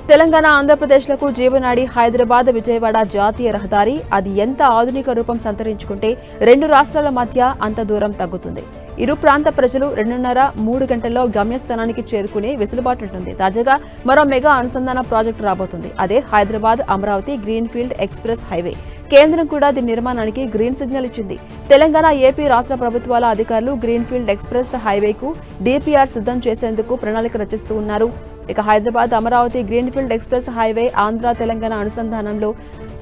తెలంగాణ ఆంధ్రప్రదేశ్లకు జీవనాడి హైదరాబాద్ విజయవాడ జాతీయ రహదారి అది ఎంత ఆధునిక రూపం సంతరించుకుంటే రెండు రాష్ట్రాల మధ్య అంత దూరం తగ్గుతుంది. ఇరు ప్రాంత ప్రజలు 2.5-3 గంటల్లో గమ్యస్థానానికి చేరుకునే వెసులుబాటు ఉంటుంది. తాజాగా మరో మెగా అనుసంధాన ప్రాజెక్టు రాబోతుంది. అదే Hyderabad Amaravati greenfield express highway. కేంద్రం కూడా దీని నిర్మాణానికి గ్రీన్ సిగ్నల్ ఇచ్చింది. తెలంగాణ, ఏపీ రాష్ట్ర ప్రభుత్వాల అధికారులు గ్రీన్ఫీల్డ్ ఎక్స్ప్రెస్ హైవేకు డీపీఆర్ సిద్ధం చేసేందుకు ప్రణాళిక రచిస్తూ ఉన్నారు. ఇక Hyderabad Amaravati greenfield express highway Andhra Telangana అనుసంధానంలో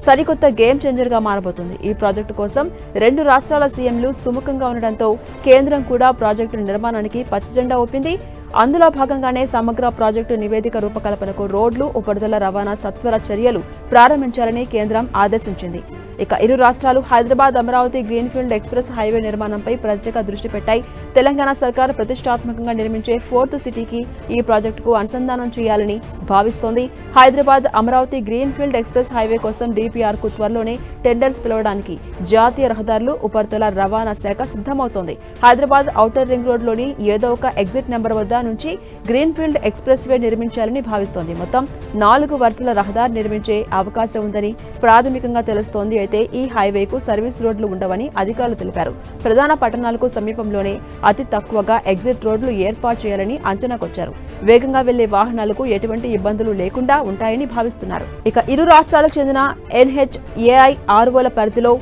సరికొత్త గేమ్ చేంజర్ గా మారబోతుంది. ఈ ప్రాజెక్టు కోసం రెండు రాష్ట్రాల సీఎంలు సుముఖంగా ఉండడంతో కేంద్రం కూడా ప్రాజెక్టు నిర్మాణానికి పచ్చజెండా ఊపింది. అందులో భాగంగానే సమగ్ర ప్రాజెక్టు నివేదిక రూపకల్పనకు రోడ్లు, ఉపరితల రవాణా సత్వర చర్యలు ప్రారంభించాలని కేంద్రం ఆదేశించింది. ఇక ఇరు రాష్ట్రాలు Hyderabad Amaravati greenfield express highway నిర్మాణంపై ప్రత్యేక దృష్టి పెట్టాయి. తెలంగాణ సర్కార్ ప్రతిష్టాత్మకంగా నిర్మించే 4th సిటీకి ఈ ప్రాజెక్టుకు అనుసంధానం చేయాలని భావిస్తోంది. Hyderabad Amaravati greenfield express highway కోసం డీపీఆర్ కు త్వరలోనే టెండర్స్ పిలవడానికి జాతీయ రహదారులు, ఉపరితల రవాణా శాఖ సిద్ధమవుతోంది. హైదరాబాద్ ఔటర్ రింగ్ రోడ్లోని ఏదో ఒక ఎగ్జిట్ నెంబర్ వద్ద నుంచి గ్రీన్ఫీల్డ్ ఎక్స్ప్రెస్ వే నిర్మించాలని భావిస్తోంది. మొత్తం 4 వరుసల రహదారి నిర్మించే అవకాశం ఉందని ప్రాథమికంగా తెలుస్తోంది. అయితే ఈ హైవేకు సర్వీస్ రోడ్లు ఉండవని అధికారులు తెలిపారు. ప్రధాన పట్టణాలకు సమీపంలోనే అతి తక్కువగా ఎగ్జిట్ రోడ్లు ఏర్పాటు చేయాలని అంచనాకొచ్చారు. వేగంగా వెళ్లే వాహనాలకు ఎటువంటి ఇబ్బందులు లేకుండా ఉంటాయని భావిస్తున్నారు. ఇక ఇరు రాష్ట్రాలకు చెందిన NHAI ROల పరిధిలో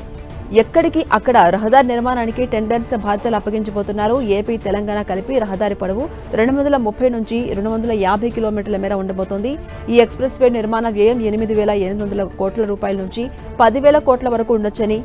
ఎక్కడికి అక్కడ రహదారి నిర్మాణానికి టెండర్స్ బాధ్యతలు అప్పగించబోతున్నారు. ఏపీ, తెలంగాణ కలిపి రహదారి పొడవు 230 నుంచి 250 కిలోమీటర్ల మేర ఉండబోతోంది. ఈ ఎక్స్ప్రెస్ వే నిర్మాణ వ్యయం 8,800 కోట్ల రూపాయల నుంచి 10,000 కోట్ల వరకు ఉండొచ్చని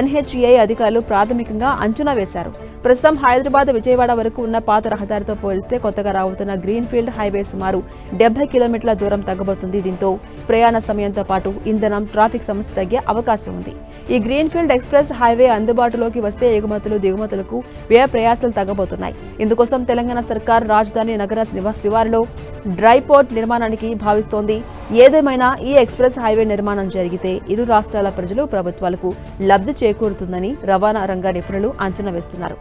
NHAI అధికారులు ప్రాథమికంగా అంచనా వేశారు. ప్రస్తుతం హైదరాబాద్, విజయవాడ వరకు ఉన్న పాత రహదారితో పోలిస్తే కొత్తగా రాబోతున్న గ్రీన్ఫీల్డ్ హైవే సుమారు 70 కిలోమీటర్ల దూరం తగ్గబోతుంది. దీంతో ప్రయాణ సమయంతో పాటు ఇంధనం, ట్రాఫిక్ సమస్య తగ్గే అవకాశం ఉంది. ఈ గ్రీన్ఫీల్డ్ ఎక్స్ప్రెస్ హైవే అందుబాటులోకి వస్తే ఎగుమతులు, దిగుమతులకు వ్యయ ప్రయాసాలు తగ్గబోతున్నాయి. ఇందుకోసం తెలంగాణ సర్కార్ రాజధాని నగర శివారులో డ్రై పోర్ట్ నిర్మాణానికి భావిస్తోంది. ఏదేమైనా ఈ ఎక్స్ప్రెస్ హైవే నిర్మాణం జరిగితే ఇరు రాష్ట్రాల ప్రజలు, ప్రభుత్వాలకు లబ్ధి చేకూరుతుందని రవాణా రంగ నిపుణులు అంచనా వేస్తున్నారు.